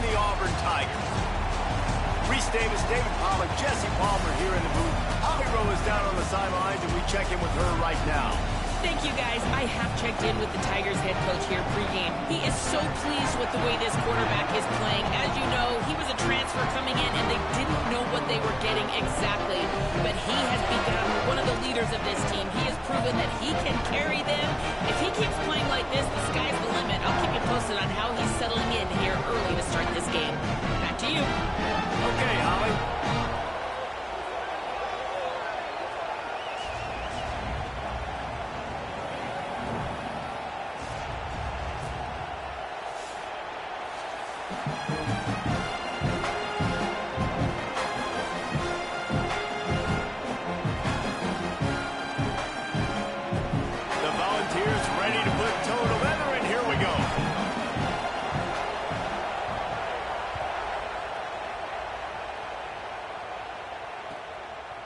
and the Auburn Tigers. Reese Davis, David Pollack, Jesse Palmer here in the booth. Holly Rowe is down on the sidelines, and we check in with her right now. Thank you, guys. I have checked in with the Tigers head coach here pregame. He is so pleased with the way this quarterback is playing. As you know, he was a transfer coming in, and they didn't know what they were getting exactly. But he has become one of the leaders of this team. He has proven that he can carry them. If he keeps playing like this, the sky's the limit. I'll keep you posted on how he's settling in here early to start this game. Back to you. Okay, Holly. The Volunteers ready to put toe to leather, and here we go.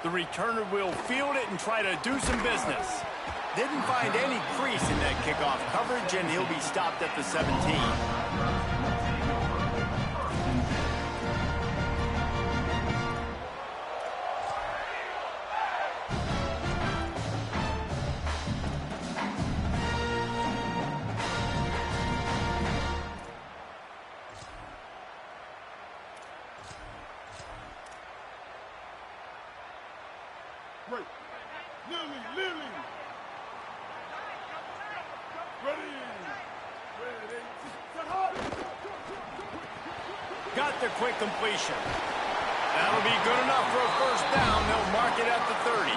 The returner will field it and try to do some business. Didn't find any crease in that kickoff coverage, and he'll be stopped at the 17. Right. Lily. Ready. Got the quick completion. That'll be good enough for a first down. They'll mark it at the 30.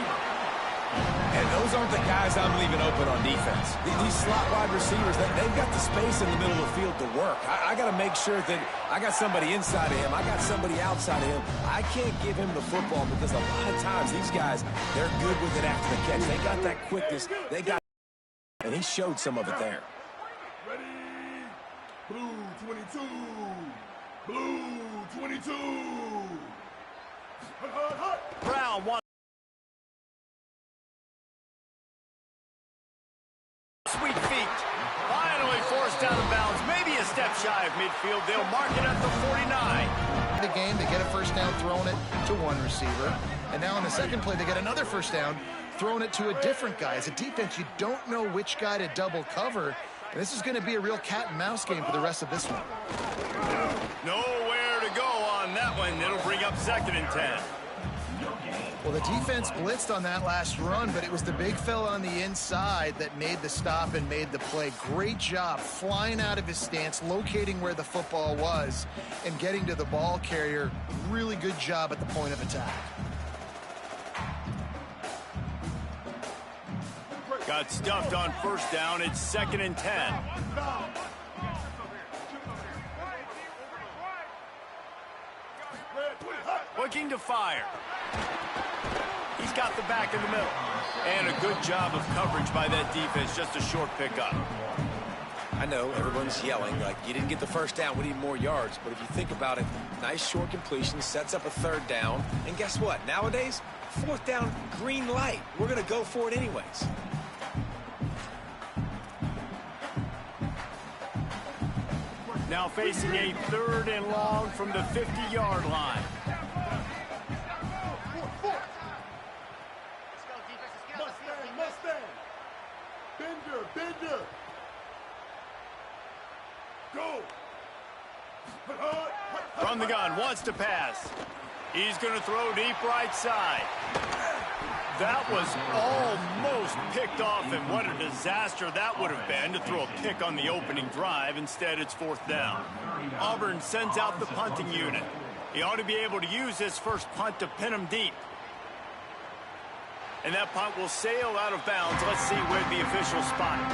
And those aren't the guys I'm leaving open on defense. These slot wide receivers, they've got the space in the middle of the field to work. I got to make sure that I got somebody inside of him. I got somebody outside of him. I can't give him the football because a lot of times these guys, they're good with it after the catch. They got that quickness. They got, and he showed some of it there. Ready. Blue 22. Blue 22. Hut. Brown wants sweet feet. Finally forced out of bounds. Maybe a step shy of midfield. They'll mark it at the 49. The game, they get a first down, throwing it to one receiver. And now on the second play, they get another first down, throwing it to a different guy. As a defense, you don't know which guy to double cover. And this is going to be a real cat and mouse game for the rest of this one. Nowhere to go on that one. It'll bring up 2nd and 10. Well, the defense blitzed on that last run, but it was the big fella on the inside that made the stop and made the play. Great job flying out of his stance, locating where the football was, and getting to the ball carrier. Really good job at the point of attack. Got stuffed on first down. It's 2nd and 10. Looking to fire. He's got the back in the middle. And a good job of coverage by that defense. Just a short pickup. I know everyone's yelling like you didn't get the first down, we need more yards. But if you think about it, nice short completion sets up a 3rd down. And guess what? Nowadays, 4th down, green light. We're going to go for it anyways. Now facing a 3rd and long from the 50-yard line. Mustang. Bender. Go. From the gun, wants to pass. He's going to throw deep right side. That was almost picked off, and what a disaster that would have been to throw a pick on the opening drive. Instead, it's 4th down. Auburn sends out the punting unit. He ought to be able to use this first punt to pin him deep. And that punt will sail out of bounds. Let's see where the officials spot it.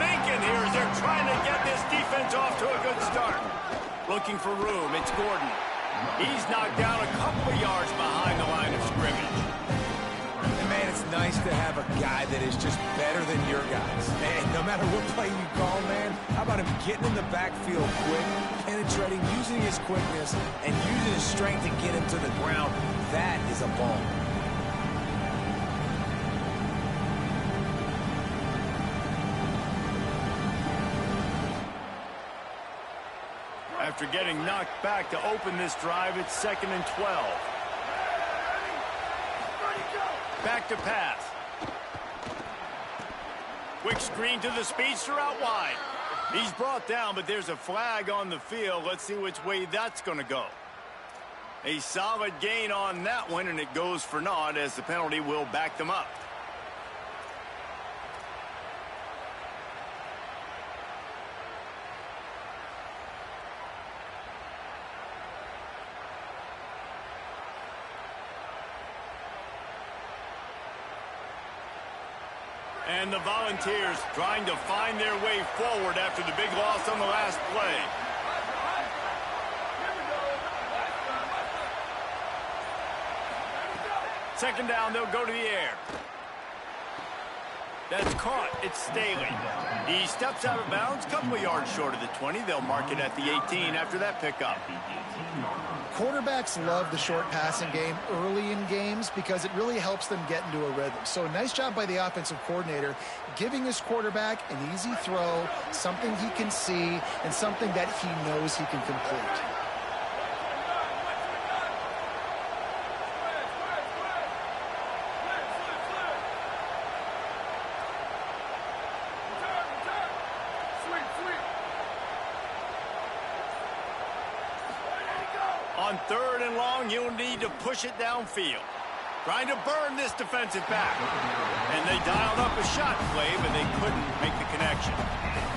Thinking here as they're trying to get this defense off to a good start. Looking for room, it's Gordon. He's knocked down a couple of yards behind the line of scrimmage. And man, it's nice to have a guy that is just better than your guys. And no matter what play you call, man, how about him getting in the backfield quick, penetrating, using his quickness, and using his strength to get him to the ground? That is a ball. After getting knocked back to open this drive, it's 2nd and 12. Back to pass. Quick screen to the speedster out wide. He's brought down, but there's a flag on the field. Let's see which way that's going to go. A solid gain on that one, and it goes for naught as the penalty will back them up. And the Volunteers trying to find their way forward after the big loss on the last play. Second down, they'll go to the air. That's caught. It's Staley. He steps out of bounds, couple of yards short of the 20. They'll mark it at the 18 after that pickup. Quarterbacks love the short passing game early in games because it really helps them get into a rhythm. So nice job by the offensive coordinator giving his quarterback an easy throw, something he can see, and something that he knows he can complete. On 3rd and long, you'll need to push it downfield. Trying to burn this defensive back. And they dialed up a shot play, but they couldn't make the connection.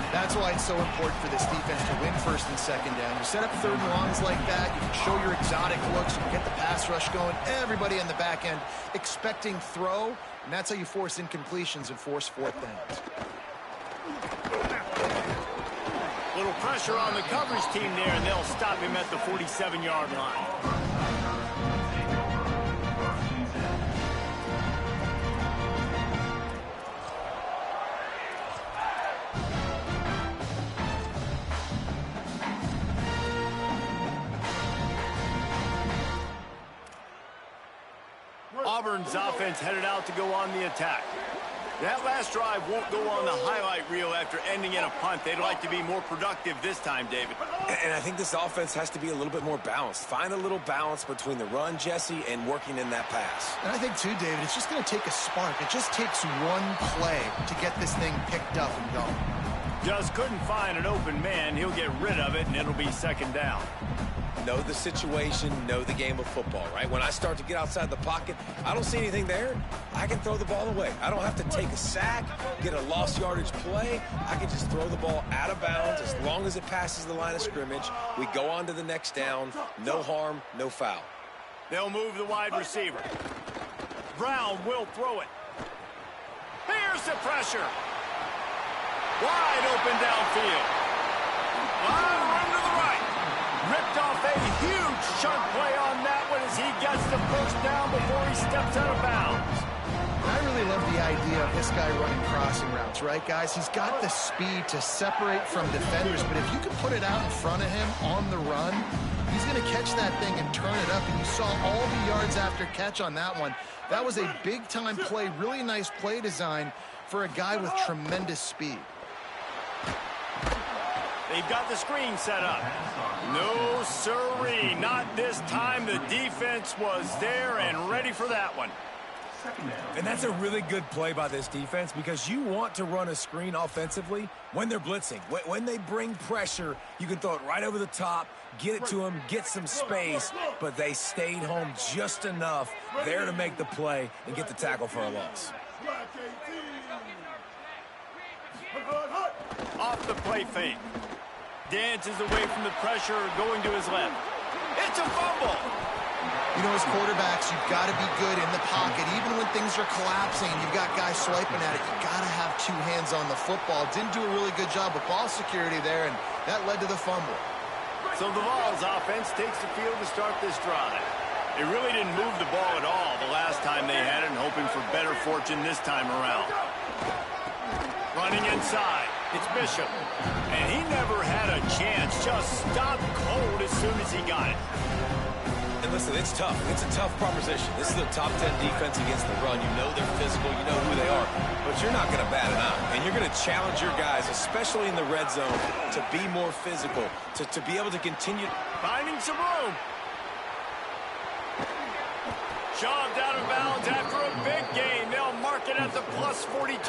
That's why it's so important for this defense to win 1st and 2nd down. You set up 3rd and longs like that, you can show your exotic looks, you can get the pass rush going, everybody in the back end expecting throw, and that's how you force incompletions and force 4th downs. Little pressure on the coverage team there, and they'll stop him at the 47-yard line. Auburn's offense headed out to go on the attack. That last drive won't go on the highlight reel after ending in a punt. They'd like to be more productive this time, David. And I think this offense has to be a little bit more balanced. Find a little balance between the run, Jesse, and working in that pass. And I think, too, David, it's just going to take a spark. It just takes one play to get this thing picked up and going. Just couldn't find an open man. He'll get rid of it, and it'll be 2nd down. Know the situation, know the game of football, right? When I start to get outside the pocket, I don't see anything there, I can throw the ball away. I don't have to take a sack, get a lost yardage play. I can just throw the ball out of bounds as long as it passes the line of scrimmage. We go on to the next down. No harm, no foul. They'll move the wide receiver. Brown will throw it. Here's the pressure. Wide open downfield. Run to the right. Ripped off a huge chunk play on that one as he gets the 1st down before he steps out of bounds. I really love the idea of this guy running crossing routes, right, guys? He's got the speed to separate from defenders, but if you can put it out in front of him on the run, he's going to catch that thing and turn it up, and you saw all the yards after catch on that one. That was a big-time play, really nice play design for a guy with tremendous speed. They've got the screen set up. No siree, not this time. The defense was there and ready for that one. And that's a really good play by this defense because you want to run a screen offensively when they're blitzing. When they bring pressure, you can throw it right over the top, get it to them, get some space, but they stayed home just enough there to make the play and get the tackle for a loss. Off the play fake. Dances away from the pressure, going to his left. It's a fumble. You know, as quarterbacks, you've got to be good in the pocket. Even when things are collapsing, you've got guys swiping at it. You've got to have 2 hands on the football. Didn't do a really good job with ball security there, and that led to the fumble. So the Vols offense takes the field to start this drive. They really didn't move the ball at all the last time they had it, and hoping for better fortune this time around. Running inside, it's Bishop. And he never had a chance, just stopped cold as soon as he got it. And listen, it's tough. It's a tough proposition. This is a top 10 defense against the run. You know they're physical. You know who they are. But you're not going to bat an eye. And you're going to challenge your guys, especially in the red zone, to be more physical, to be able to continue. Finding some room. Shoved out of bounds after a big gain. They'll mark it at the plus 42.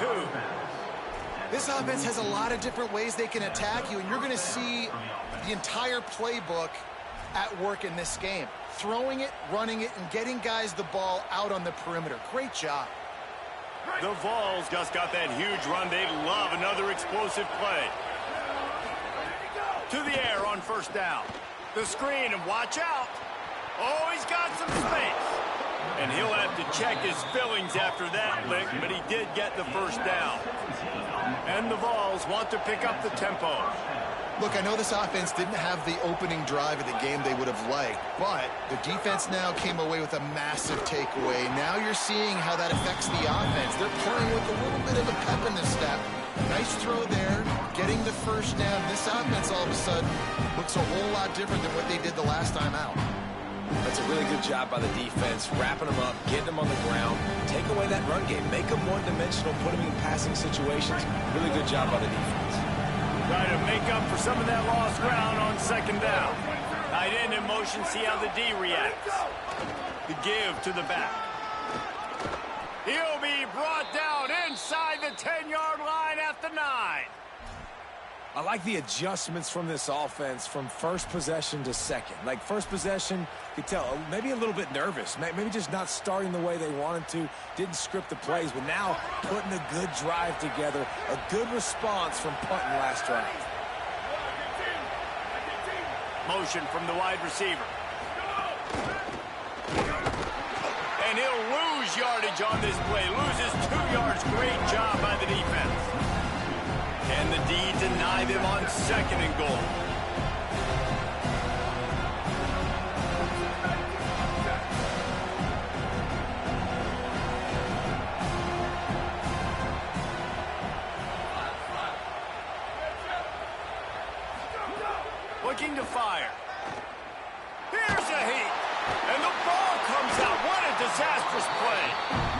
This offense has a lot of different ways they can attack you, and you're going to see the entire playbook at work in this game. Throwing it, running it, and getting guys the ball out on the perimeter. Great job. The Vols just got that huge run. They love another explosive play. To the air on first down. The screen, and watch out. Oh, he's got some space. And he'll have to check his fillings after that lick, but he did get the first down. And the Vols want to pick up the tempo. Look, I know this offense didn't have the opening drive of the game they would have liked, but the defense now came away with a massive takeaway. Now you're seeing how that affects the offense. They're playing with a little bit of a pep in the step. Nice throw there, getting the first down. This offense all of a sudden looks a whole lot different than what they did the last time out. That's a really good job by the defense, wrapping them up, getting them on the ground, take away that run game, make them one-dimensional, put them in passing situations. Really good job by the defense. Try to make up for some of that lost ground on second down. Tight end in motion, see how the D reacts. The give to the back. He'll be brought down inside the 10-yard line at the 9. I like the adjustments from this offense from first possession to second. Like first possession, you could tell maybe a little bit nervous, maybe just not starting the way they wanted to, didn't script the plays, but now putting a good drive together, a good response from punting last drive. Motion from the wide receiver. And he'll lose yardage on this play, loses 2 yards. Great job by the defense. Can the D deny them on second and goal? Looking to fire. Here's a heat. And the ball comes out. What a disastrous play.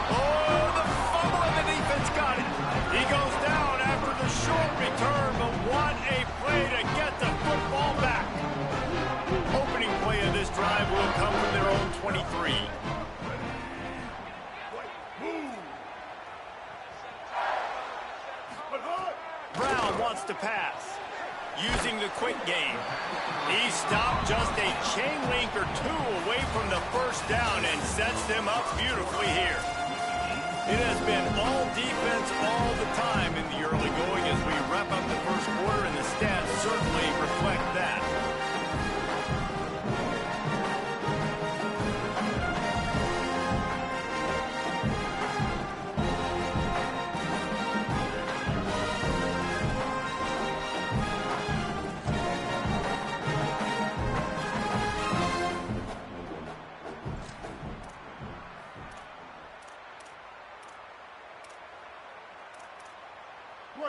Oh, the fumble and the defense got it. He goes down after the short return, but what a play to get the football back. Opening play of this drive will come from their own 23. Brown wants to pass. Using the quick game. He stopped just a chain link or two away from the first down and sets them up beautifully here. It has been all defense all the time in the early going as we wrap up the first quarter, and the stats certainly reflect that.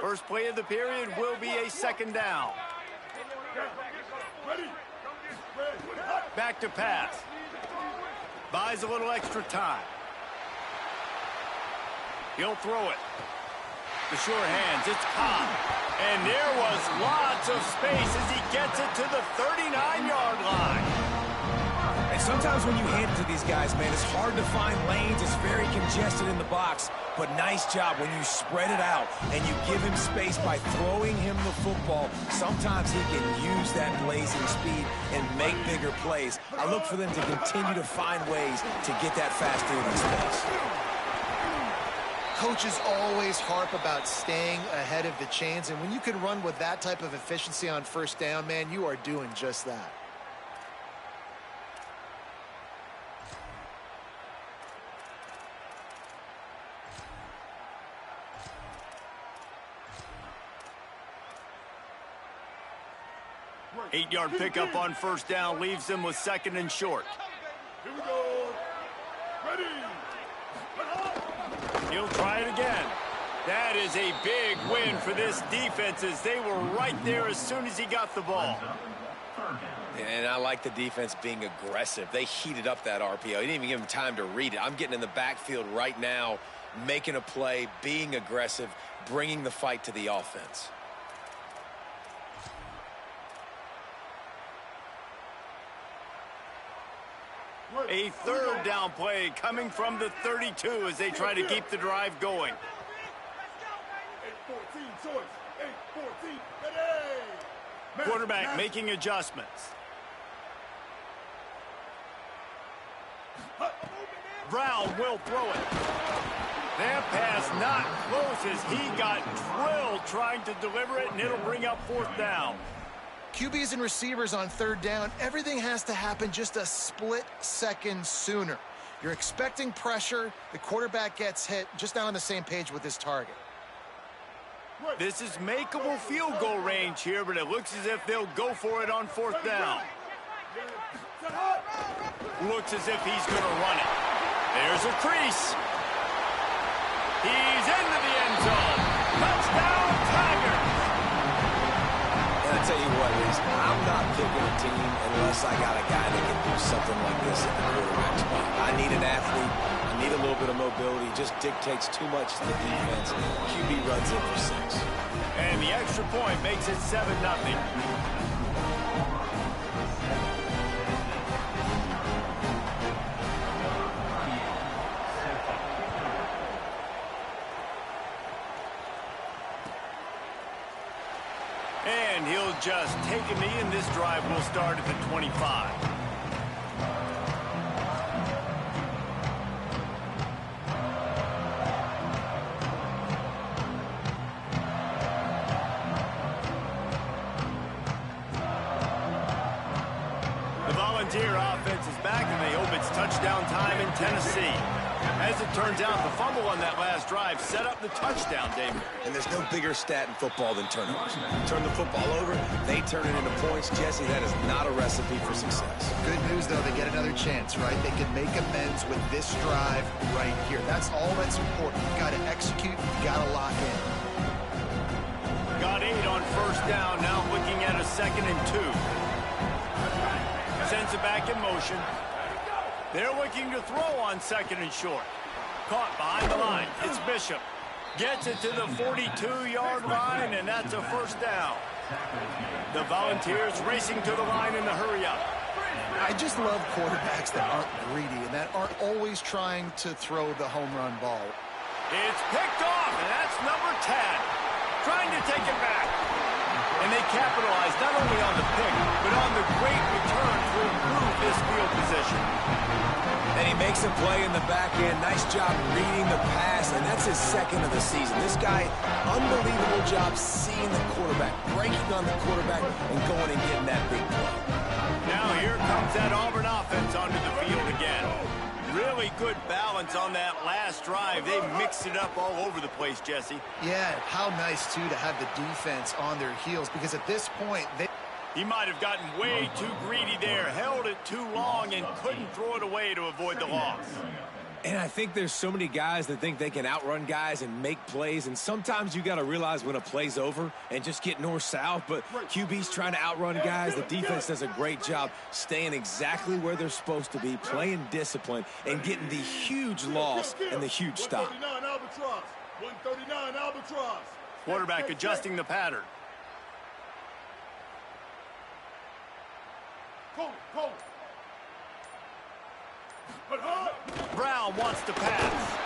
First play of the period will be a second down. Back to pass. Buys a little extra time. He'll throw it. The sure hands, it's Cobb. And there was lots of space as he gets it to the 39-yard line. And sometimes when you hand it to these guys, man, it's hard to find lanes. It's very congested in the box. But nice job when you spread it out and you give him space by throwing him the football. Sometimes he can use that blazing speed and make bigger plays. I look for them to continue to find ways to get that fast moving space. Coaches always harp about staying ahead of the chains, and when you can run with that type of efficiency on first down, man, you are doing just that. Eight-yard pickup on first down leaves them with second and short. Here we go. Ready. He'll try it again. That is a big win for this defense as they were right there as soon as he got the ball. And I like the defense being aggressive. They heated up that RPO. He didn't even give him time to read it. I'm getting in the backfield right now, making a play, being aggressive, bringing the fight to the offense. A third down play coming from the 32 as they try to keep the drive going. 8-14 choice. 8-14. Ready. Quarterback making adjustments. Brown will throw it. That pass not close as he got drilled trying to deliver it, and it'll bring up fourth down. QBs and receivers on third down, everything has to happen just a split second sooner. You're expecting pressure, the quarterback gets hit, just not on the same page with his target. This is makeable field goal range here, but it looks as if they'll go for it on fourth down. Looks as if he's going to run it. There's a crease. He's into the end zone. Touchdown, Tigers. And I tell you what, Reese, I'm not picking a team unless I got a guy that can do something like this at the quarterback spot. I need an athlete. I need a little bit of mobility. Just dictates too much to the defense. QB runs in for 6. And the extra point makes it 7-0. And he'll just take a knee, and this drive will start at the 25. The Volunteer offense is back, and they hope it's touchdown time in Tennessee. As it turns out, the fumble on that last drive set up the touchdown, David. And there's no bigger stat in football than turnovers. Turn the football over, they turn it into points. Jesse, that is not a recipe for success. Good news, though, they get another chance, right? They can make amends with this drive right here. That's all that's important. You've got to execute, you've got to lock in. Got 8 on first down, now looking at a 2nd and 2. Sends it back in motion. They're looking to throw on 2nd and short. Caught behind the line. It's Bishop. Gets it to the 42-yard line, and that's a first down. The Volunteers racing to the line in the hurry-up. I just love quarterbacks that aren't greedy and that aren't always trying to throw the home run ball. It's picked off, and that's number 10. Trying to take it back. And they capitalize not only on the pick, but on the great return to improve this field position. And he makes a play in the back end. Nice job reading the pass, and that's his 2nd of the season. This guy, unbelievable job seeing the quarterback, breaking on the quarterback, and going and getting that big play. Now here comes that Auburn offense onto the field again. Really good balance on that last drive. They mixed it up all over the place, Jesse. Yeah, how nice, too, to have the defense on their heels, because at this point, He might have gotten way too greedy there, held it too long, and couldn't throw it away to avoid the loss. And I think there's so many guys that think they can outrun guys and make plays, and sometimes you got to realize when a play's over and just get north-south, but QB's trying to outrun guys. The defense does a great job staying exactly where they're supposed to be, playing discipline, and getting the huge loss and the huge stop. 139 Albatross. 139 Albatross. Quarterback adjusting the pattern. Hold. Brown wants to pass.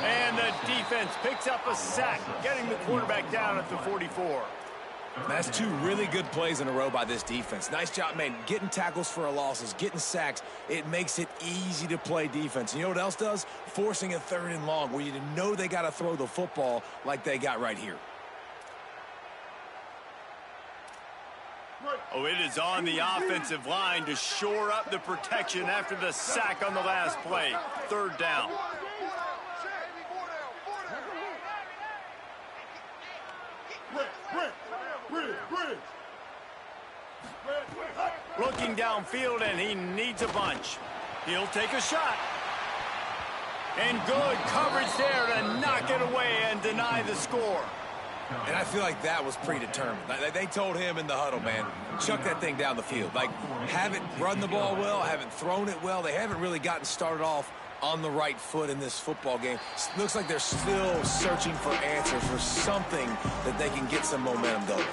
And the defense picks up a sack, getting the quarterback down at the 44. That's 2 really good plays in a row by this defense. Nice job, man, getting tackles for losses, getting sacks. It makes it easy to play defense. You know what else does? Forcing a 3rd and long where you know they got to throw the football like they got right here. Oh, it is on the offensive line to shore up the protection after the sack on the last play. 3rd down. Bridge. Looking downfield, and he needs a bunch. He'll take a shot. And good coverage there to knock it away and deny the score. And I feel like that was predetermined. They told him in the huddle, man, chuck that thing down the field. Like, haven't run the ball well, haven't thrown it well. They haven't really gotten started off on the right foot in this football game. Looks like they're still searching for answers, for something that they can get some momentum going.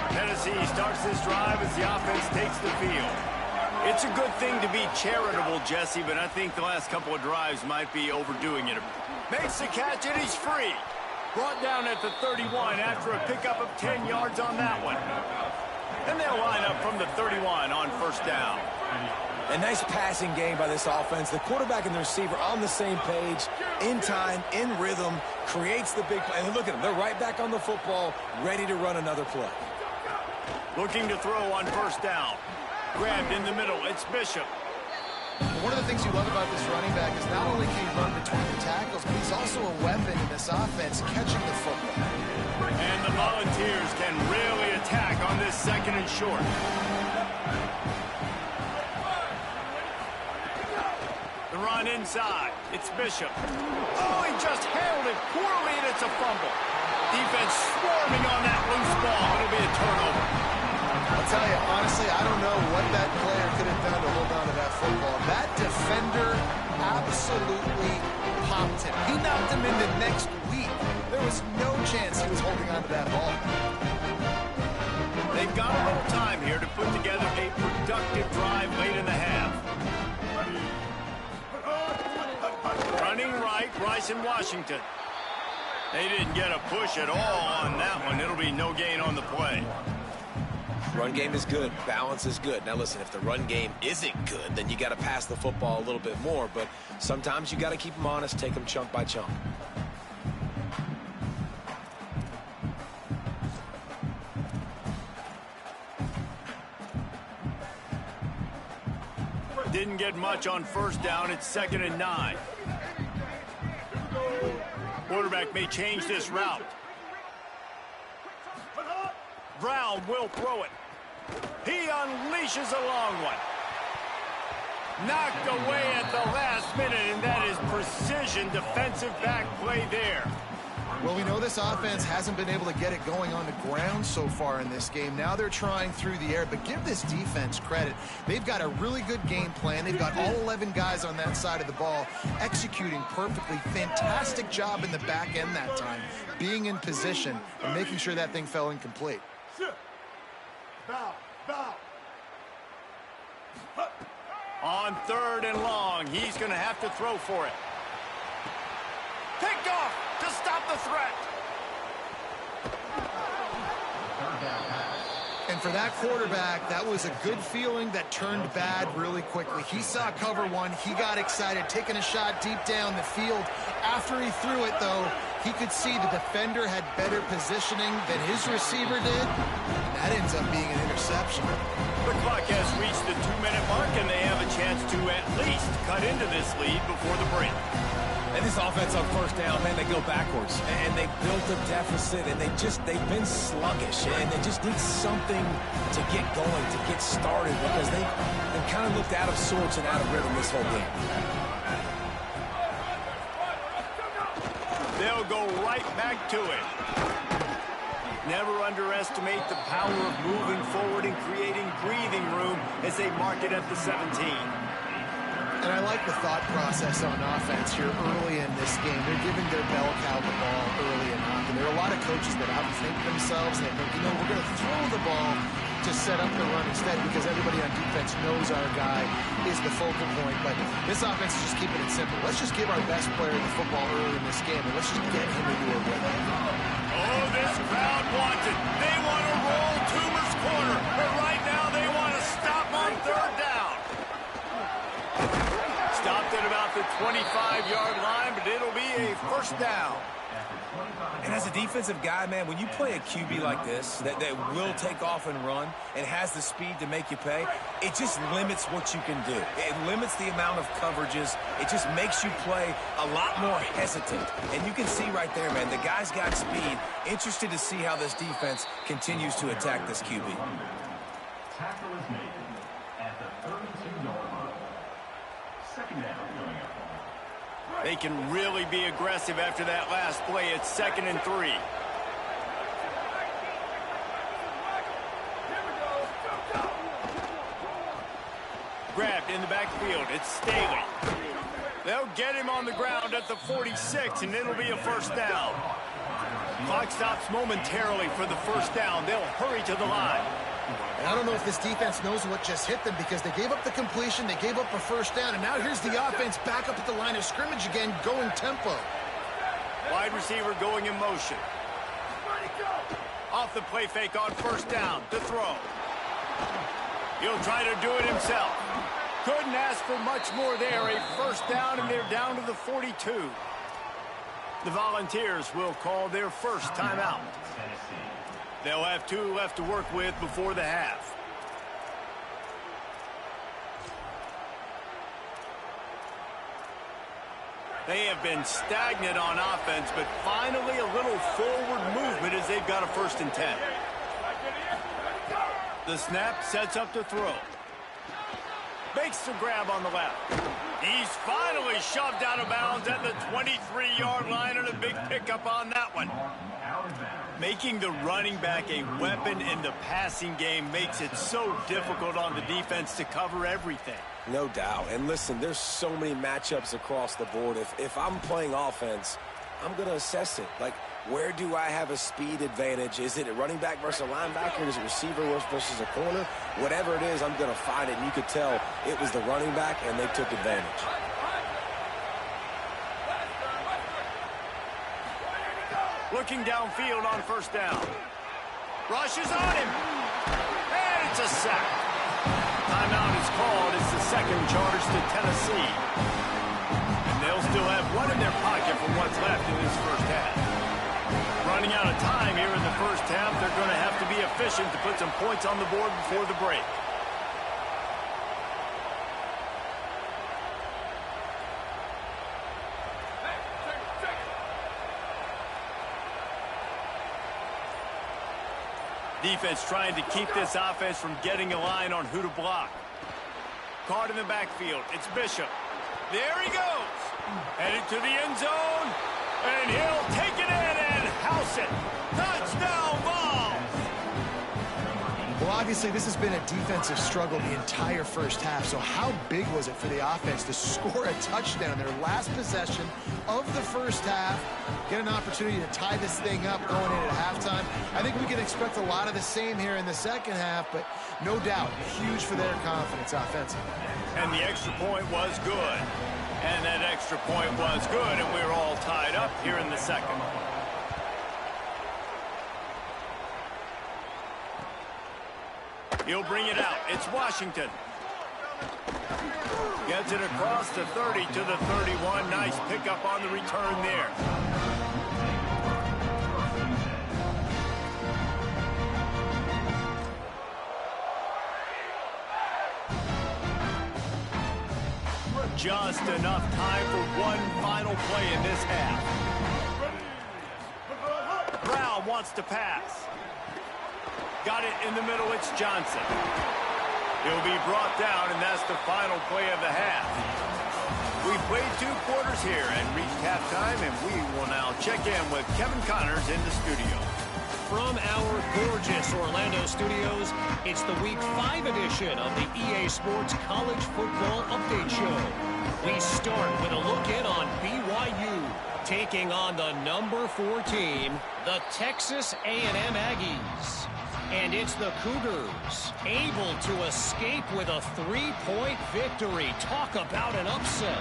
Tennessee starts this drive as the offense takes the field. It's a good thing to be charitable, Jesse, but I think the last couple of drives might be overdoing it. Makes the catch, and he's free. Brought down at the 31 after a pickup of 10 yards on that one. And they'll line up from the 31 on first down. A nice passing game by this offense. The quarterback and the receiver on the same page, in time, in rhythm, creates the big play. And look at them. They're right back on the football, ready to run another play. Looking to throw on first down. Grabbed in the middle. It's Bishop. One of the things you love about this running back is not only can he run between the tackles, but he's also a weapon in this offense, catching the football. And the Volunteers can really attack on this second and short. The run inside. It's Bishop. Oh, he just handled it poorly, and it's a fumble. Defense swarming on that loose ball. It'll be a turnover. I'll tell you, honestly, I don't know what that player could have done to hold on to that football. That defender absolutely popped him. He knocked him into next week. There was no chance he was holding on to that ball. They've got a little time here to put together a productive drive late in the half. Running right, Rice and Washington. They didn't get a push at all on that one. It'll be no gain on the play. Run game is good. Balance is good. Now, listen, if the run game isn't good, then you got to pass the football a little bit more. But sometimes you got to keep them honest, take them chunk by chunk. Didn't get much on first down. It's 2nd and 9. Quarterback may change this route. Brown will throw it. He unleashes a long one. Knocked away at the last minute, and that is precision defensive back play there. Well, we know this offense hasn't been able to get it going on the ground so far in this game. Now they're trying through the air, but give this defense credit. They've got a really good game plan. They've got all 11 guys on that side of the ball executing perfectly. Fantastic job in the back end that time, being in position and making sure that thing fell incomplete. On 3rd and long, he's going to have to throw for it. Picked off to stop the threat. And for that quarterback, that was a good feeling that turned bad really quickly. He saw cover one. He got excited, taking a shot deep down the field. After he threw it, though, he could see the defender had better positioning than his receiver did. And that ends up being an interception. The clock has reached the 2-minute mark, and they have a chance to at least cut into this lead before the break. And this offense on first down, man, they go backwards. And they built a deficit, and they've been sluggish. And they just need something to get going, to get started, because they've kind of looked out of sorts and out of rhythm this whole game. They'll go right back to it. Never underestimate the power of moving forward and creating breathing room as they mark it at the 17. And I like the thought process on offense here early in this game. They're giving their bell cow the ball early enough. And there are a lot of coaches that outthink themselves. They think, you know, we're going to throw the ball to set up the run instead because everybody on defense knows our guy is the focal point. But this offense is just keeping it simple. Let's just give our best player the football early in this game, and let's just get him into a rhythm. Oh, this crowd wants it. They want to roll Toomer's corner. But right now they want to stop on 3rd down. Stopped at about the 25-yard line, but it'll be a first down. And as a defensive guy, man, when you play a QB like this that will take off and run and has the speed to make you pay, it just limits what you can do. It limits the amount of coverages. It just makes you play a lot more hesitant. And you can see right there, man, the guy's got speed. Interested to see how this defense continues to attack this QB. Tackle is made at the 32-yard line. Second down. They can really be aggressive after that last play. It's 2nd and 3. Grabbed in the backfield. It's Staley. They'll get him on the ground at the 46, and it'll be a first down. Clock stops momentarily for the first down. They'll hurry to the line. And I don't know if this defense knows what just hit them because they gave up the completion, they gave up a first down, and now here's the offense back up at the line of scrimmage again, going tempo. Wide receiver going in motion. Off the play fake on first down to throw. He'll try to do it himself. Couldn't ask for much more there. A first down, and they're down to the 42. The Volunteers will call their first timeout. They'll have 2 left to work with before the half. They have been stagnant on offense, but finally a little forward movement as they've got a 1st and 10. The snap sets up to throw. Makes the grab on the left. He's finally shoved out of bounds at the 23-yard line, and a big pickup on that one. Making the running back a weapon in the passing game makes it so difficult on the defense to cover everything. No doubt. And listen, there's so many matchups across the board. If I'm playing offense, I'm going to assess it. Like, where do I have a speed advantage? Is it a running back versus a linebacker? Is it receiver versus a corner? Whatever it is, I'm going to find it. And you could tell it was the running back, and they took advantage. Looking downfield on first down. Rushes on him. And it's a sack. Timeout is called. It's the 2nd charge to Tennessee. And they'll still have one in their pocket for what's left in this first half. Running out of time here in the first half, they're going to have to be efficient to put some points on the board before the break. Defense trying to keep this offense from getting a line on who to block. Caught in the backfield. It's Bishop. There he goes. Headed to the end zone. And he'll take it in and house it. Touchdown, Vols! Well, obviously, this has been a defensive struggle the entire first half, so how big was it for the offense to score a touchdown their last possession of the first half, get an opportunity to tie this thing up going in at halftime? I think we can expect a lot of the same here in the second half, but no doubt, huge for their confidence offensively. And the extra point was good. And that extra point was good, and we're all tied up here in the second. He'll bring it out. It's Washington. Gets it across the 30 to the 31. Nice pickup on the return there. Just enough time for one final play in this half. Brown wants to pass. Got it in the middle. It's Johnson. He'll be brought down, and that's the final play of the half. We played 2 quarters here and reached halftime, and we will now check in with Kevin Connors in the studio. From our gorgeous Orlando studios, it's the Week 5 edition of the EA Sports College Football Update Show. We start with a look in on BYU, taking on the number 4 team, the Texas A&M Aggies. And it's the Cougars, able to escape with a 3-point victory. Talk about an upset.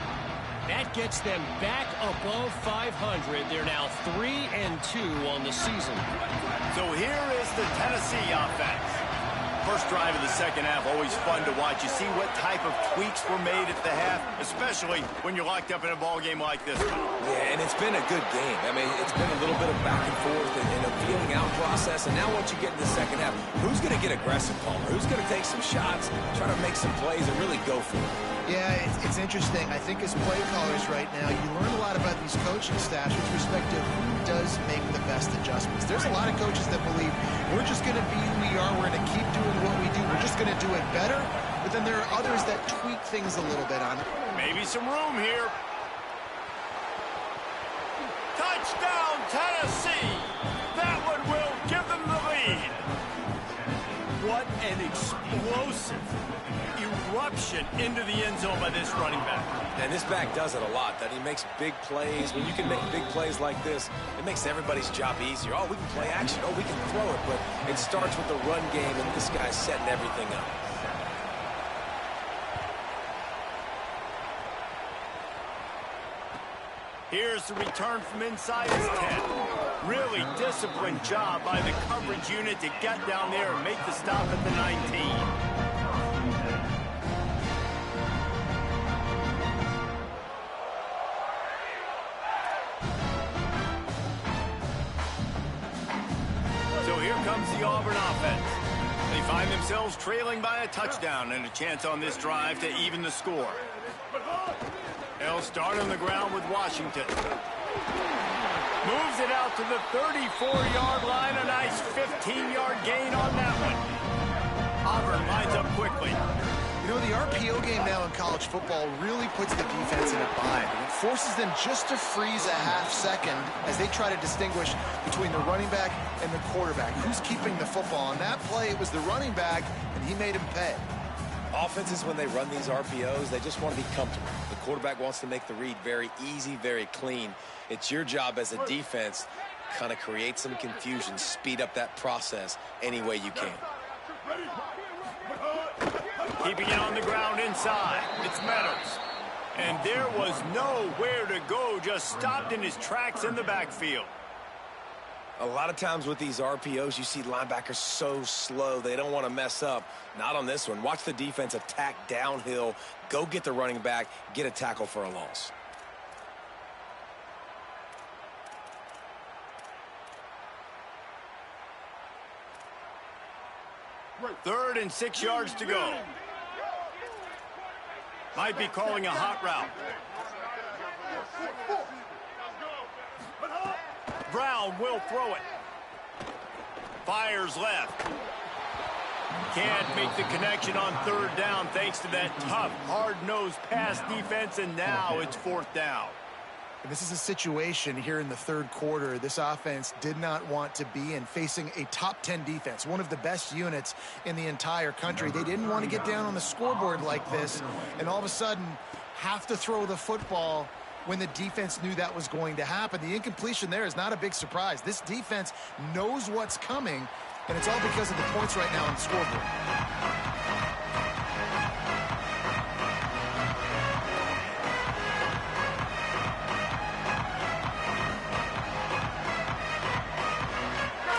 That gets them back above 500. They're now 3-2 on the season. So here is the Tennessee offense. First drive of the second half, always fun to watch. You see what type of tweaks were made at the half, especially when you're locked up in a ball game like this one. Yeah, and it's been a good game. I mean, it's been a little bit of back and forth and a feeling out process. And now once you get in the second half, who's going to get aggressive, Palmer? Who's going to take some shots, try to make some plays, and really go for it? Yeah, it's interesting. I think as play callers right now, you learn a lot about these coaching staffs with respect to who does make the best adjustments. There's a lot of coaches that believe we're just going to be who we are. We're going to keep doing what we do. We're just going to do it better. But then there are others that tweak things a little bit on it. Maybe some room here. Touchdown, Tennessee! That one will give them the lead. What an explosive eruption into the end zone by this running back. And this back does it a lot. That he makes big plays. When you can make big plays like this, it makes everybody's job easier. Oh, we can play action. Oh, we can throw it. But it starts with the run game, and this guy's setting everything up. Here's the return from inside his 10. Really disciplined job by the coverage unit to get down there and make the stop at the 19. So here comes the Auburn offense. They find themselves trailing by a touchdown and a chance on this drive to even the score. They'll start on the ground with Washington. Moves it out to the 34-yard line. A nice 15-yard gain on that one. Auburn lines up quickly. You know, the RPO game now in college football really puts the defense in a bind. It forces them just to freeze a half second as they try to distinguish between the running back and the quarterback. Who's keeping the football? On that play, it was the running back, and he made him pay. Offenses, when they run these RPOs, they just want to be comfortable. The quarterback wants to make the read very easy, very clean. It's your job as a defense to kind of create some confusion, speed up that process any way you can. Keeping it on the ground inside. It's Meadows. And there was nowhere to go, just stopped in his tracks in the backfield. A lot of times with these RPOs, you see linebackers so slow, they don't want to mess up. Not on this one. Watch the defense attack downhill, go get the running back, get a tackle for a loss. Third and 6 yards to go. Might be calling a hot route. Brown will throw it. Fires left. Can't make the connection on third down thanks to that tough, hard-nosed pass defense, and now it's fourth down. And this is a situation here in the third quarter this offense did not want to be in, facing a top 10 defense, one of the best units in the entire country. They didn't want to get down on the scoreboard like this, and all of a sudden have to throw the football when the defense knew that was going to happen. The incompletion there is not a big surprise. This defense knows what's coming, and it's all because of the points right now on the scoreboard.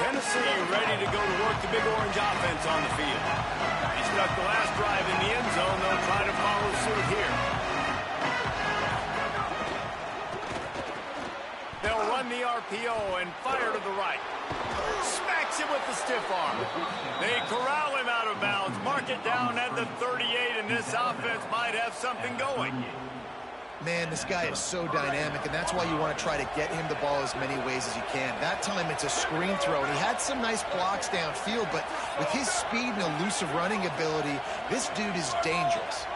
Tennessee ready to go to work the big orange offense on the field. They stuck the last drive in the end zone. They'll try to follow suit here. They'll run the RPO and fire to the right. Smacks him with the stiff arm. They corral him out of bounds. Mark it down at the 38, and this offense might have something going. Man, this guy is so dynamic, and that's why you want to try to get him the ball as many ways as you can. That time, it's a screen throw, and he had some nice blocks downfield, but with his speed and elusive running ability, this dude is dangerous.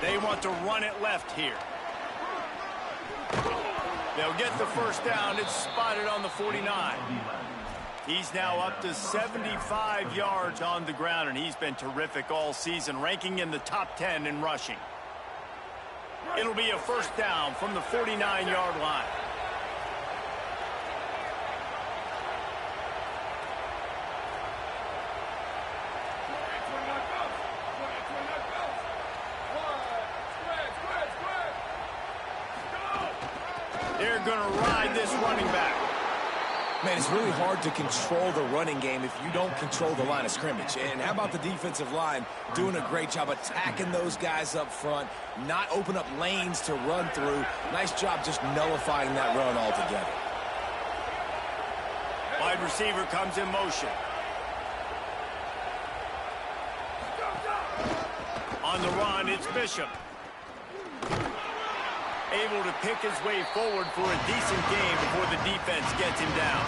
They want to run it left here. They'll get the first down. It's spotted on the 49. He's now up to 75 yards on the ground, and he's been terrific all season, ranking in the top 10 in rushing. It'll be a first down from the 49-yard line. They're going to ride this running back. Man, it's really hard to control the running game if you don't control the line of scrimmage. And how about the defensive line doing a great job attacking those guys up front, not open up lanes to run through. Nice job just nullifying that run altogether. Wide receiver comes in motion. On the run, it's Bishop. Able to pick his way forward for a decent game before the defense gets him down.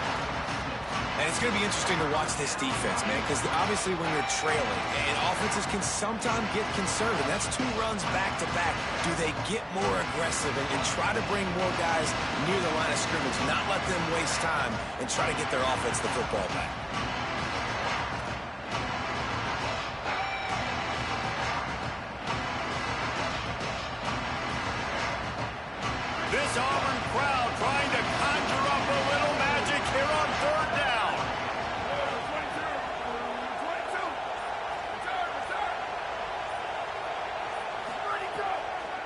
And it's going to be interesting to watch this defense, man, because obviously when you're trailing, and offenses can sometimes get conservative. That's 2 runs back-to-back. Do they get more aggressive and try to bring more guys near the line of scrimmage, not let them waste time, and try to get their offense the football back? This Auburn crowd trying to conjure up a little magic here on 3rd down.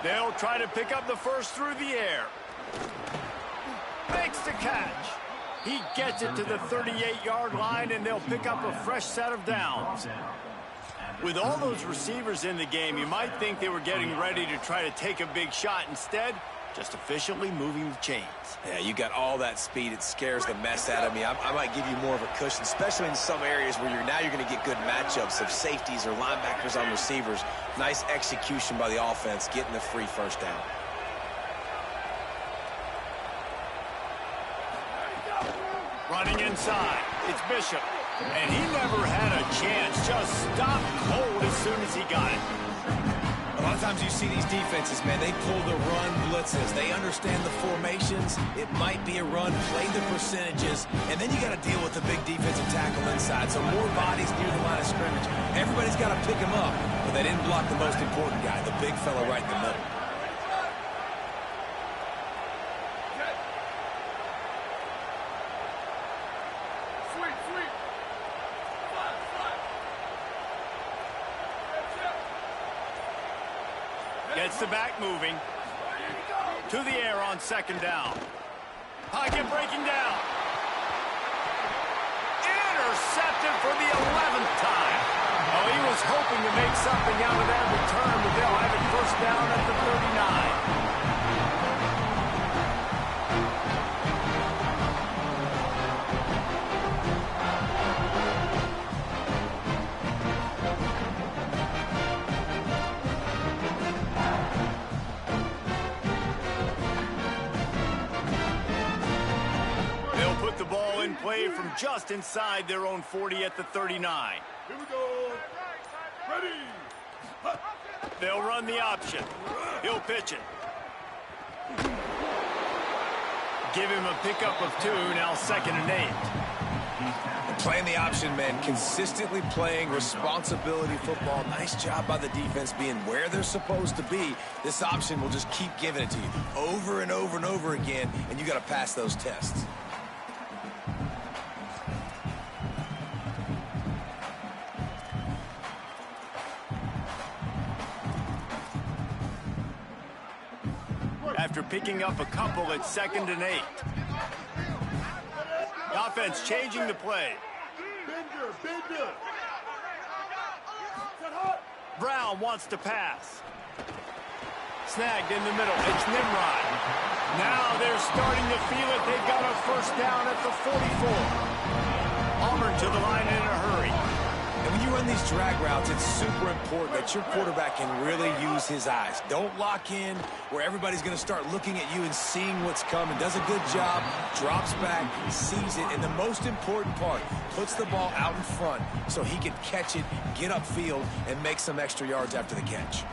They'll try to pick up the first through the air. Makes the catch. He gets it to the 38-yard line, and they'll pick up a fresh set of downs. With all those receivers in the game, you might think they were getting ready to try to take a big shot. Instead, just efficiently moving the chains. Yeah, you got all that speed. It scares the mess out of me. I might give you more of a cushion, especially in some areas where you're going to get good matchups of safeties or linebackers on receivers. Nice execution by the offense, getting the free first down. Running inside, it's Bishop. And he never had a chance. Just stopped cold as soon as he got it. A lot of times you see these defenses, man, they pull the run blitzes. They understand the formations. It might be a run, play the percentages, and then you got to deal with the big defensive tackle inside. So more bodies near the line of scrimmage. Everybody's got to pick him up, but they didn't block the most important guy, the big fella right in the middle. Gets the back moving. To the air on 2nd down. Pocket breaking down. Intercepted for the 11th time. Oh, he was hoping to make something out of that return, but they'll have it first down at the 39. Play from just inside their own 40 at the 39. Here we go. Ready. They'll run the option. He'll pitch it. Give him a pickup of 2, now 2nd and 8. Playing the option, man, consistently playing responsibility football. Nice job by the defense being where they're supposed to be. This option will just keep giving it to you over and over and over again, and you got to pass those tests. After picking up a couple at 2nd and 8. The offense changing the play. Bender. Brown wants to pass. Snagged in the middle. It's Nimrod. Now they're starting to feel it. They've got a first down at the 44. Auburn to the line in a hurry. And when you run these drag routes, it's super important that your quarterback can really use his eyes. Don't lock in where everybody's going to start looking at you and seeing what's coming. Does a good job, drops back, sees it, and the most important part, puts the ball out in front so he can catch it, get upfield, and make some extra yards after the catch.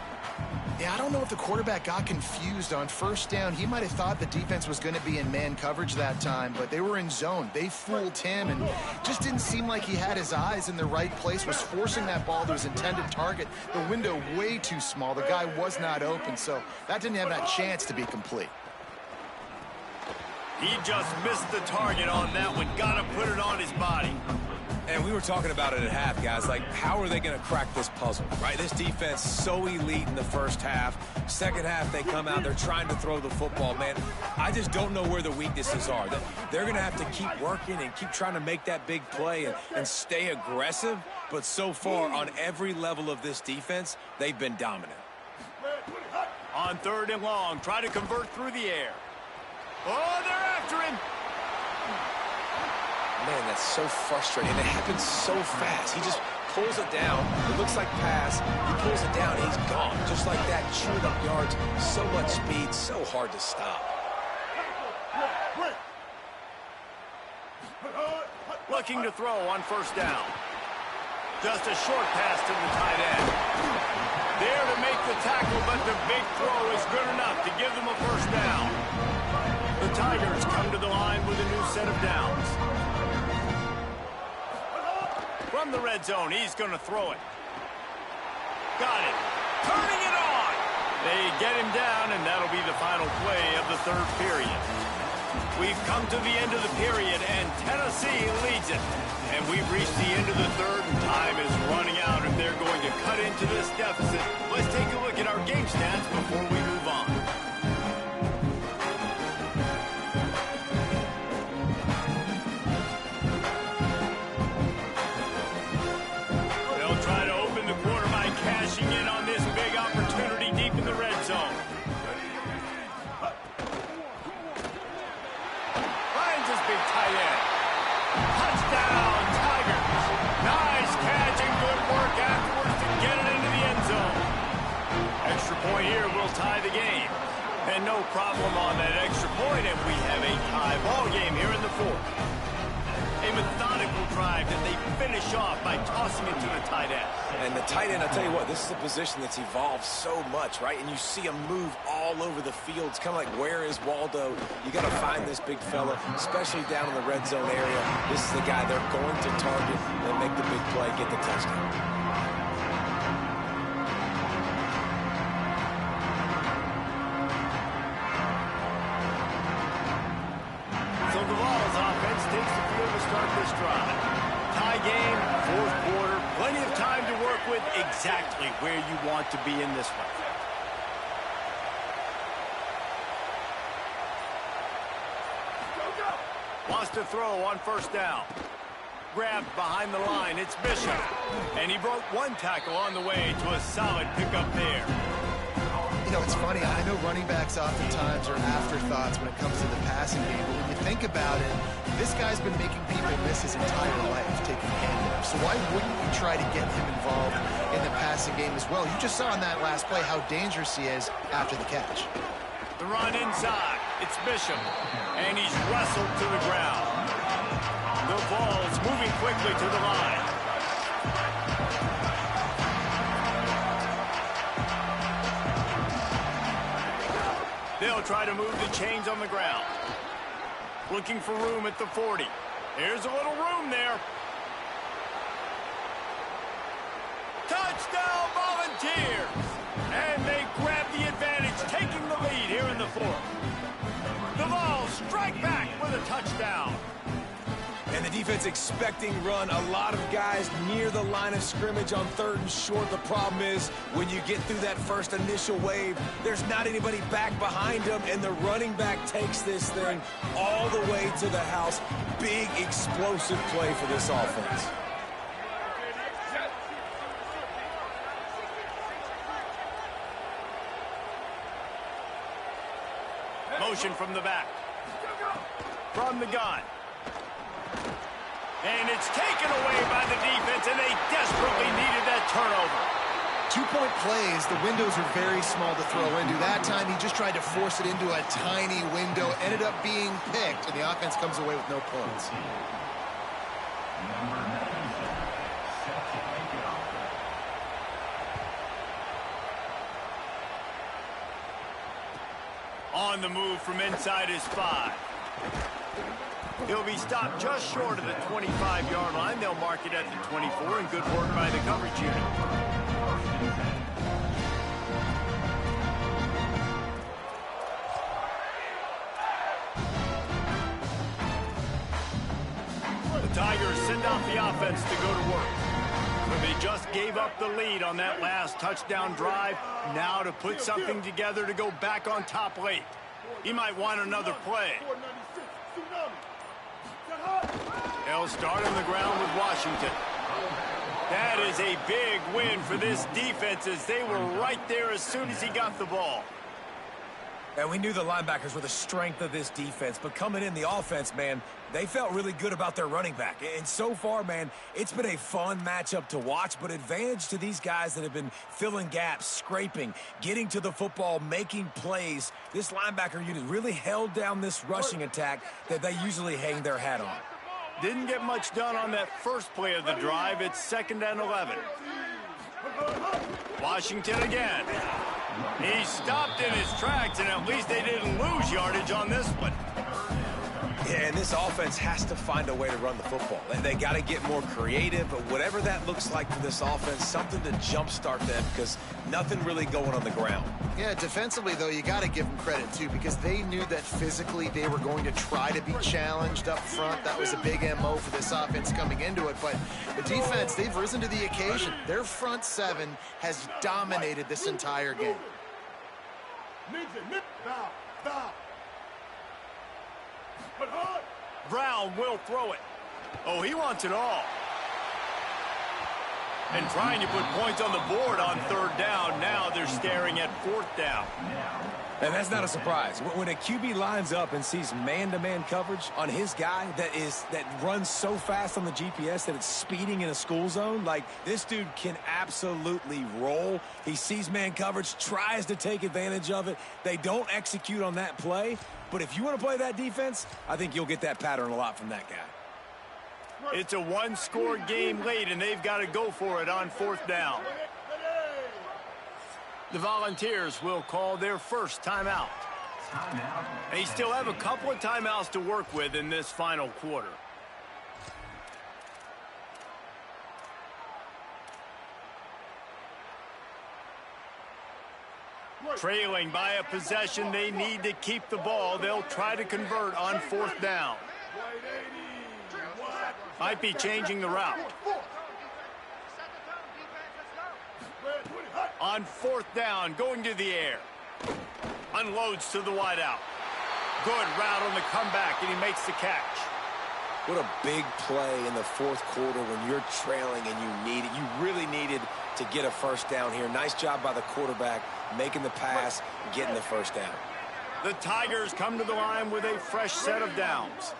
Yeah, I don't know if the quarterback got confused on first down. He might have thought the defense was going to be in man coverage that time, but they were in zone. They fooled him and just didn't seem like he had his eyes in the right place, was forcing that ball to his intended target. The window way too small. The guy was not open, so that didn't have that chance to be complete. He just missed the target on that one. Got to put it on his body. And we were talking about it at half, guys. Like, how are they going to crack this puzzle, right? This defense so elite in the first half. Second half, they come out, they're trying to throw the football, man. I just don't know where the weaknesses are. They're going to have to keep working and keep trying to make that big play and stay aggressive. But so far, on every level of this defense, they've been dominant. On 3rd and long, try to convert through the air. Oh, they're after him. Man, that's so frustrating. It happens so fast. He just pulls it down. It looks like pass. He pulls it down. He's gone. Just like that, chewing up yards. So much speed, so hard to stop. Looking to throw on 1st down. Just a short pass to the tight end. There to make the tackle, but the big throw is good enough to give them a 1st down. The Tigers come to the line with a new set of downs. From the red zone, he's going to throw it. Got it. Turning it on. They get him down, and that'll be the final play of the 3rd period. We've come to the end of the period, and Tennessee leads it. And we've reached the end of the 3rd, and time is running out, and they're going to cut into this deficit. Let's take a look at our game stats before we move on. They'll try to open the quarter by cashing in on this big opportunity deep in the red zone. Finds his big tight end. Touchdown, Tigers. Nice catch and good work afterwards to get it into the end zone. Extra point here will tie the game. And no problem on that extra point, and we have a tie ball game here in the 4th. A methodical drive that they finish off by tossing it to the tight end. And the tight end, I'll tell you what, this is a position that's evolved so much, right? And you see him move all over the field. It's kind of like, where is Waldo? You got to find this big fella, especially down in the red zone area. This is the guy they're going to target and make the big play, get the touchdown. This drive. Tie game, 4th quarter, plenty of time to work with, exactly where you want to be in this one. Wants to throw on 1st down. Grabbed behind the line, it's Bishop. And he broke 1 tackle on the way to a solid pickup there. You know, it's funny. I know running backs oftentimes are afterthoughts when it comes to the passing game, but when you think about it, this guy's been making people miss his entire life taking handoffs. So why wouldn't you try to get him involved in the passing game as well? You just saw in that last play how dangerous he is after the catch. The run inside. It's Bishop. And he's wrestled to the ground. The ball's moving quickly to the line. They'll try to move the chains on the ground. Looking for room at the 40. Here's a little room there. Touchdown, Volunteers! And they grab the advantage, taking the lead here in the 4th. The Vols strike back with a touchdown. And the defense expecting run. A lot of guys near the line of scrimmage on 3rd and short. The problem is when you get through that first initial wave, there's not anybody back behind them, and the running back takes this thing all the way to the house. Big, explosive play for this offense. Motion from the back. From the gun. And it's taken away by the defense, and they desperately needed that turnover. 2-point plays, the windows are very small to throw into. That time, he just tried to force it into a tiny window, ended up being picked, and the offense comes away with no points. On the move from inside his 5. He'll be stopped just short of the 25-yard line. They'll mark it at the 24, and good work by the coverage unit. Tigers send out the offense to go to work. But they just gave up the lead on that last touchdown drive. Now to put something together to go back on top late. He might want another play. They'll start on the ground with Washington. That is a big win for this defense as they were right there as soon as he got the ball. And we knew the linebackers were the strength of this defense, but coming in the offense, man, they felt really good about their running back. And so far, man, it's been a fun matchup to watch, but advantage to these guys that have been filling gaps, scraping, getting to the football, making plays. This linebacker unit really held down this rushing attack that they usually hang their hat on. Didn't get much done on that first play of the drive. It's 2nd and 11. Washington again. He stopped in his tracks, and at least they didn't lose yardage on this one. Yeah, and this offense has to find a way to run the football. They got to get more creative, but whatever that looks like for this offense, something to jumpstart them because nothing really going on the ground. Yeah, defensively, though, you got to give them credit, too, because they knew that physically they were going to try to be challenged up front. That was a big MO for this offense coming into it. But the defense, they've risen to the occasion. Their front seven has dominated this entire game. Brown will throw it. Oh, he wants it all. And trying to put points on the board on 3rd down. Now they're staring at 4th down. And that's not a surprise. When a QB lines up and sees man-to-man coverage on his guy that runs so fast on the GPS that it's speeding in a school zone, like this dude can absolutely roll. He sees man coverage, tries to take advantage of it. They don't execute on that play. But if you want to play that defense, I think you'll get that pattern a lot from that guy. It's a one-score game late, and they've got to go for it on 4th down. The Volunteers will call their first timeout. They still have a couple of timeouts to work with in this final quarter. Trailing by a possession, they need to keep the ball. They'll try to convert on 4th down. Might be changing the route. On 4th down, going to the air. Unloads to the wideout. Good route on the comeback, and he makes the catch. What a big play in the 4th quarter when you're trailing and you really needed to get a first down here. Nice job by the quarterback making the pass, getting the first down. The Tigers come to the line with a fresh set of downs.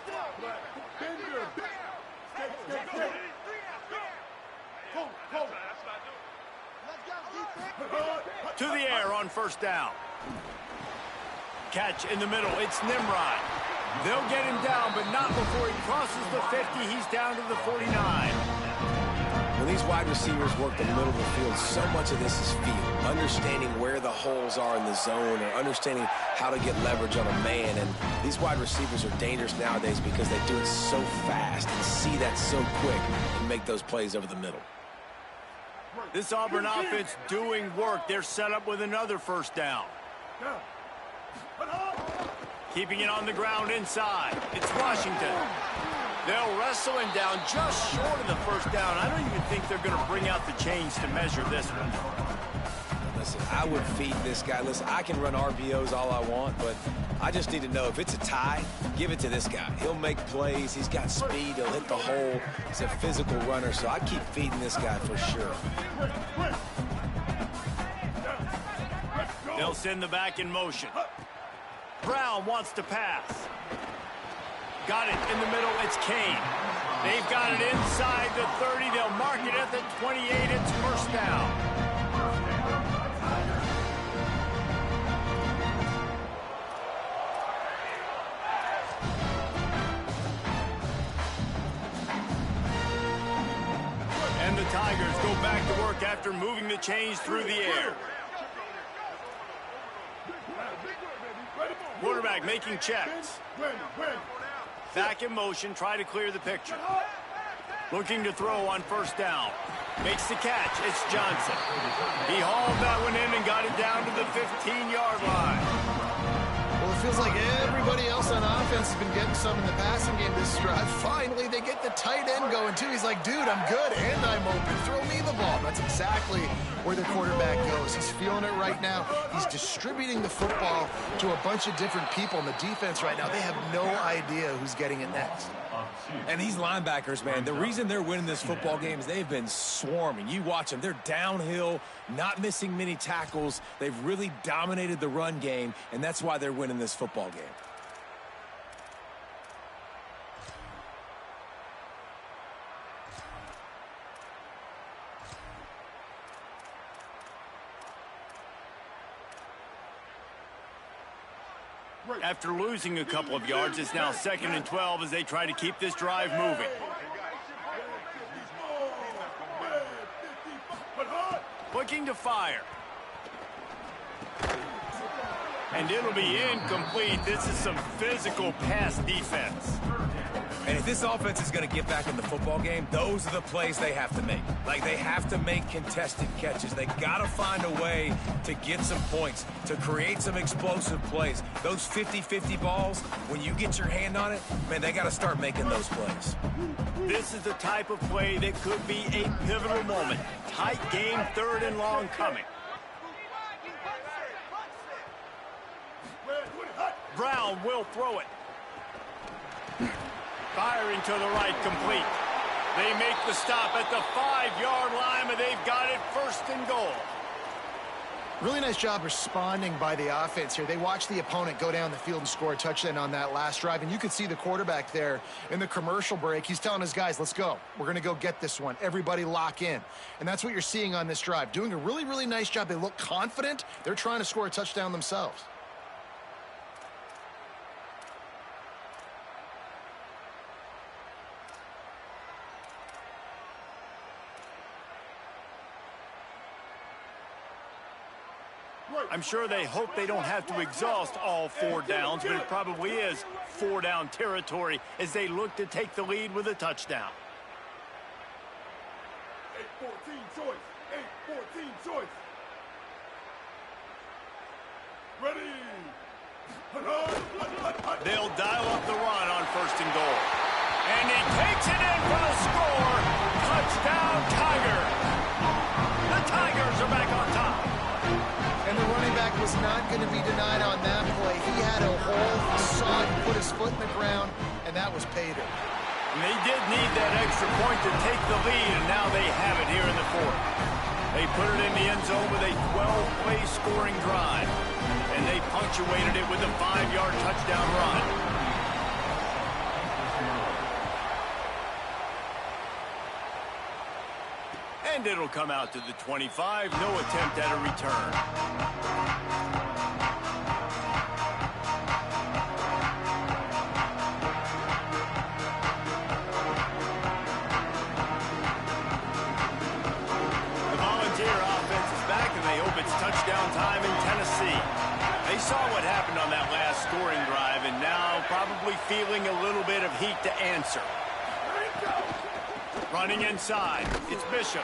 To the air on 1st down. Catch in the middle. It's Nimrod. They'll get him down, but not before he crosses the 50. He's down to the 49. When these wide receivers work the middle of the field, so much of this is feel. Understanding where the holes are in the zone or understanding how to get leverage on a man. And these wide receivers are dangerous nowadays because they do it so fast and see that so quick and make those plays over the middle. This Auburn offense doing work. They're set up with another 1st down. Keeping it on the ground inside. It's Washington. They'll wrestle him down just short of the 1st down. I don't even think they're going to bring out the chains to measure this one. Listen, I would feed this guy. Listen, I can run RPOs all I want, but I just need to know if it's a tie, give it to this guy. He'll make plays. He's got speed. He'll hit the hole. He's a physical runner, so I keep feeding this guy for sure. They'll send the back in motion. Brown wants to pass. Got it in the middle. It's Kane. They've got it inside the 30. They'll mark it at the 28. It's 1st down. And the Tigers go back to work after moving the chains through the air. Quarterback making checks. Back in motion, try to clear the picture. Looking to throw on 1st down. Makes the catch. It's Johnson. He hauled that one in and got it down to the 15-yard line. Well, it feels like everybody else on offense defense has been getting some in the passing game this drive. Finally, they get the tight end going, too. He's like, dude, I'm good, and I'm open. Throw me the ball. That's exactly where the quarterback goes. He's feeling it right now. He's distributing the football to a bunch of different people. And the defense right now, they have no idea who's getting it next. And these linebackers, man, the reason they're winning this football game is they've been swarming. You watch them. They're downhill, not missing many tackles. They've really dominated the run game, and that's why they're winning this football game. After losing a couple of yards, it's now 2nd and 12 as they try to keep this drive moving. Looking to fire. And it'll be incomplete. This is some physical pass defense. And if this offense is going to get back in the football game, those are the plays they have to make. Like, they have to make contested catches. They got to find a way to get some points, to create some explosive plays. Those 50-50 balls, when you get your hand on it, man, they got to start making those plays. This is the type of play that could be a pivotal moment. Tight game, 3rd and long coming. Brown will throw it. Firing to the right, complete. They make the stop at the 5-yard line, and they've got it 1st and goal. Really nice job responding by the offense here. They watched the opponent go down the field and score a touchdown on that last drive, and you could see the quarterback there in the commercial break. He's telling his guys, let's go. We're going to go get this one. Everybody lock in. And that's what you're seeing on this drive. Doing a really, really nice job. They look confident. They're trying to score a touchdown themselves. I'm sure they hope they don't have to exhaust all 4 downs, but it probably is 4-down territory as they look to take the lead with a touchdown. 8-14 choice. 8-14 choice. Ready. They'll dial up the run on 1st and goal. And he takes it in for the score. Touchdown, Tigers. The Tigers are back on top. And the running back was not going to be denied on that play. He had a hole, he saw it, put his foot in the ground, and that was pay dirt. And they did need that extra point to take the lead, and now they have it here in the 4th. They put it in the end zone with a 12-play scoring drive, and they punctuated it with a 5-yard touchdown run. And it'll come out to the 25. No attempt at a return. The Volunteer offense is back, and they hope it's touchdown time in Tennessee. They saw what happened on that last scoring drive, and now probably feeling a little bit of heat to answer. Running inside, it's Bishop.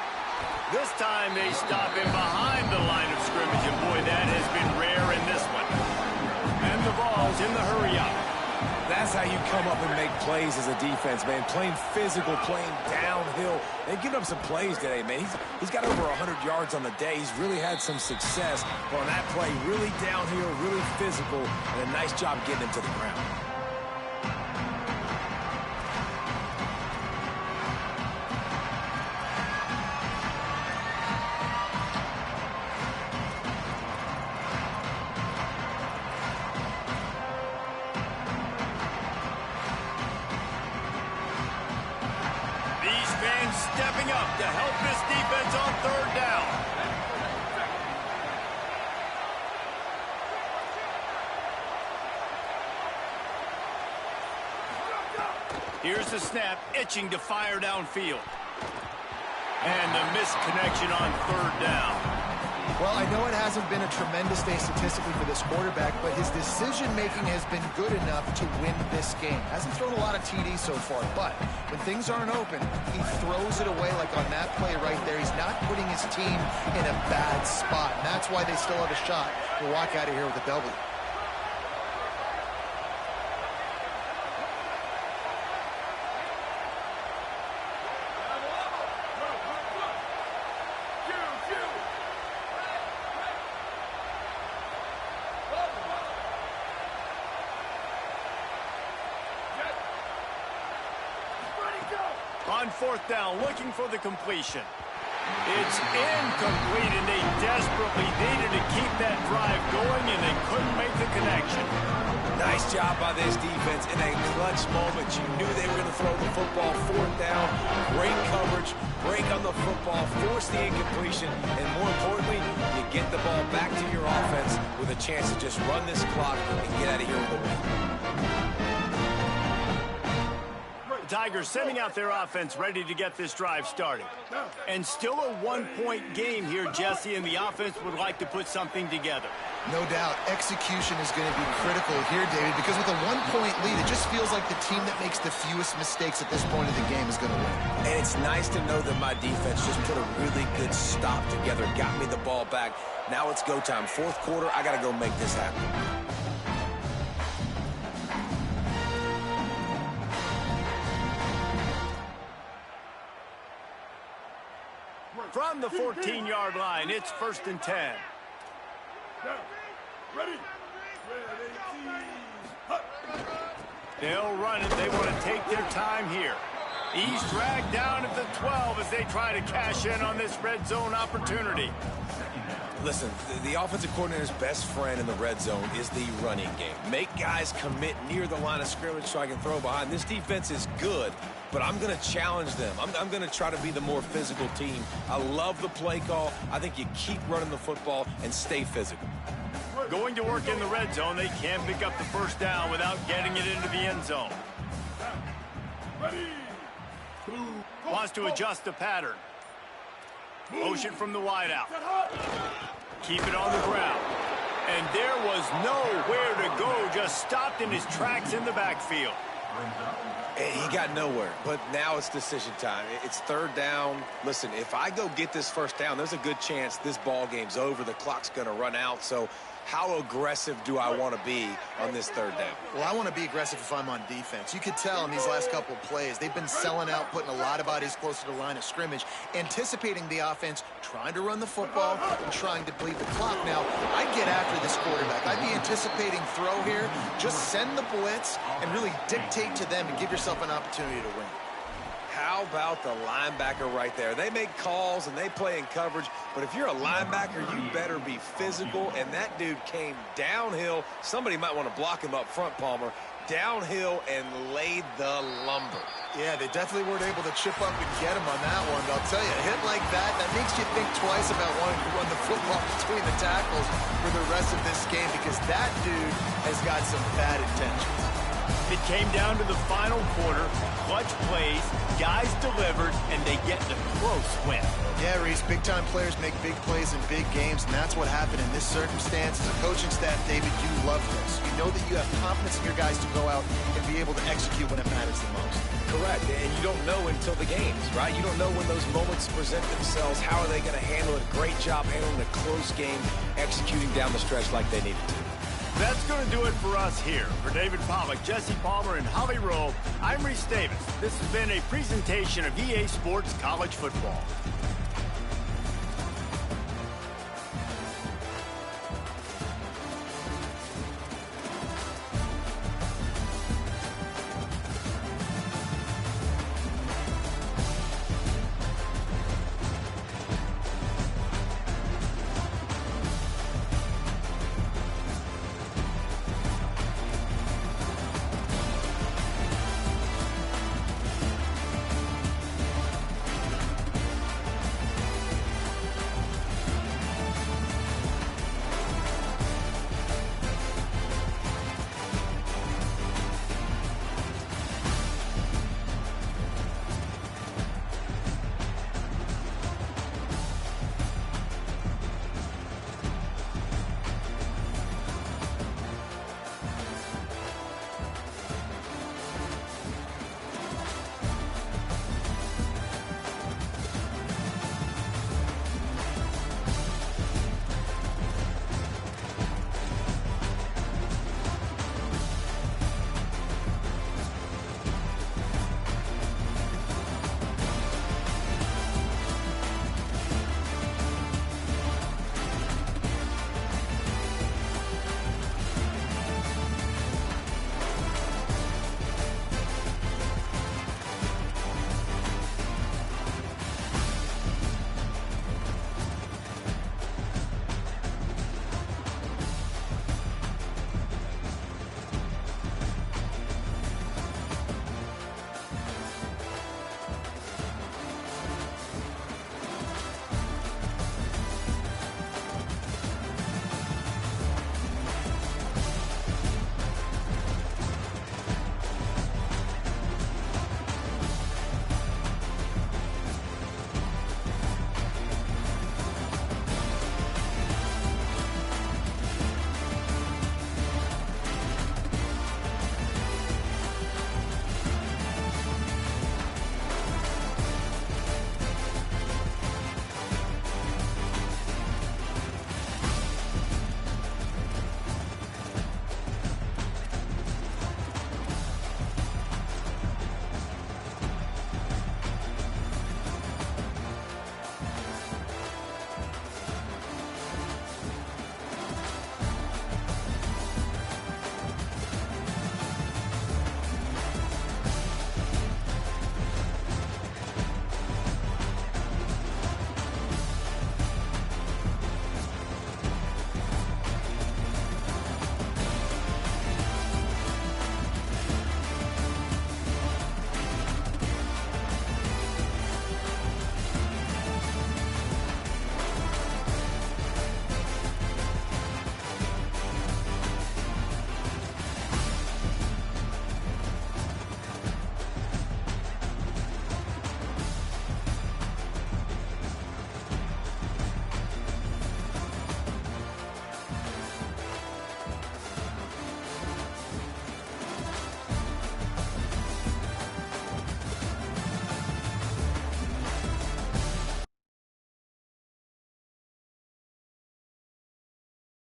This time they stop him behind the line of scrimmage, and boy, that has been rare in this one. And the ball's in the hurry-up. That's how you come up and make plays as a defense, man. Playing physical, playing downhill. They've given up some plays today, man. He's got over 100 yards on the day. He's really had some success. But on that play, really downhill, really physical, and a nice job getting him to the ground. Stepping up to help this defense on 3rd down. Here's the snap, itching to fire downfield. And the missed connection on 3rd down. Well, I know it hasn't been a tremendous day statistically for this quarterback, but his decision-making has been good enough to win this game. Hasn't thrown a lot of TDs so far, but when things aren't open, he throws it away like on that play right there. He's not putting his team in a bad spot, and that's why they still have a shot to walk out of here with a W. On fourth down, looking for the completion. It's incomplete, and they desperately needed to keep that drive going, and they couldn't make the connection. Nice job by this defense in a clutch moment. You knew they were going to throw the football. Fourth down, great coverage, break on the football, force the incompletion, and more importantly, you get the ball back to your offense with a chance to just run this clock and get out of here with a win. Tigers sending out their offense ready to get this drive started. And still a one-point game here, Jesse, and the offense would like to put something together. No doubt, execution is going to be critical here, David, because with a one-point lead, it just feels like the team that makes the fewest mistakes at this point of the game is going to win. And it's nice to know that my defense just put a really good stop together, got me the ball back. Now it's go time. Fourth quarter, I got to go make this happen. From the 14-yard line, it's 1st and 10. Ready. They'll run it. They want to take their time here. He's dragged down at the 12 as they try to cash in on this red zone opportunity. Listen, the offensive coordinator's best friend in the red zone is the running game. Make guys commit near the line of scrimmage so I can throw behind. This defense is good, but I'm going to challenge them. I'm going to try to be the more physical team. I love the play call. I think you keep running the football and stay physical. Going to work in the red zone. They can't pick up the first down without getting it into the end zone. Wants to adjust the pattern. Motion from the wideout. Keep it on the ground. And there was nowhere to go. Just stopped in his tracks in the backfield. He got nowhere, but now it's decision time. It's third down. Listen, if I go get this first down, there's a good chance this ball game's over. The clock's going to run out. So how aggressive do I want to be on this third down? Well, I want to be aggressive if I'm on defense. You could tell in these last couple of plays, they've been selling out, putting a lot of bodies closer to the line of scrimmage, anticipating the offense, trying to run the football, and trying to bleed the clock. Now, I'd get after this quarterback. I'd be anticipating throw here. Just send the blitz and really dictate to them and give yourself an opportunity to win. How about the linebacker right there? They make calls and they play in coverage, but if you're a linebacker, you better be physical, and that dude came downhill. Somebody might want to block him up front, Palmer. Downhill and laid the lumber. Yeah, they definitely weren't able to chip up and get him on that one. I'll tell you, a hit like that makes you think twice about wanting to run the football between the tackles for the rest of this game, because that dude has got some bad intentions. It came down to the final quarter. Clutch plays, guys delivered, and they get the close win. Yeah, Reese, big-time players make big plays in big games, and that's what happened in this circumstance. As a coaching staff, David, you love this. You know that you have confidence in your guys to go out and be able to execute when it matters the most. Correct, and you don't know until the games, right? You don't know when those moments present themselves. How are they going to handle it? Great job handling a close game, executing down the stretch like they needed to. That's going to do it for us here. For David Pollack, Jesse Palmer, and Holly Rowe, I'm Reese Davis. This has been a presentation of EA Sports College Football.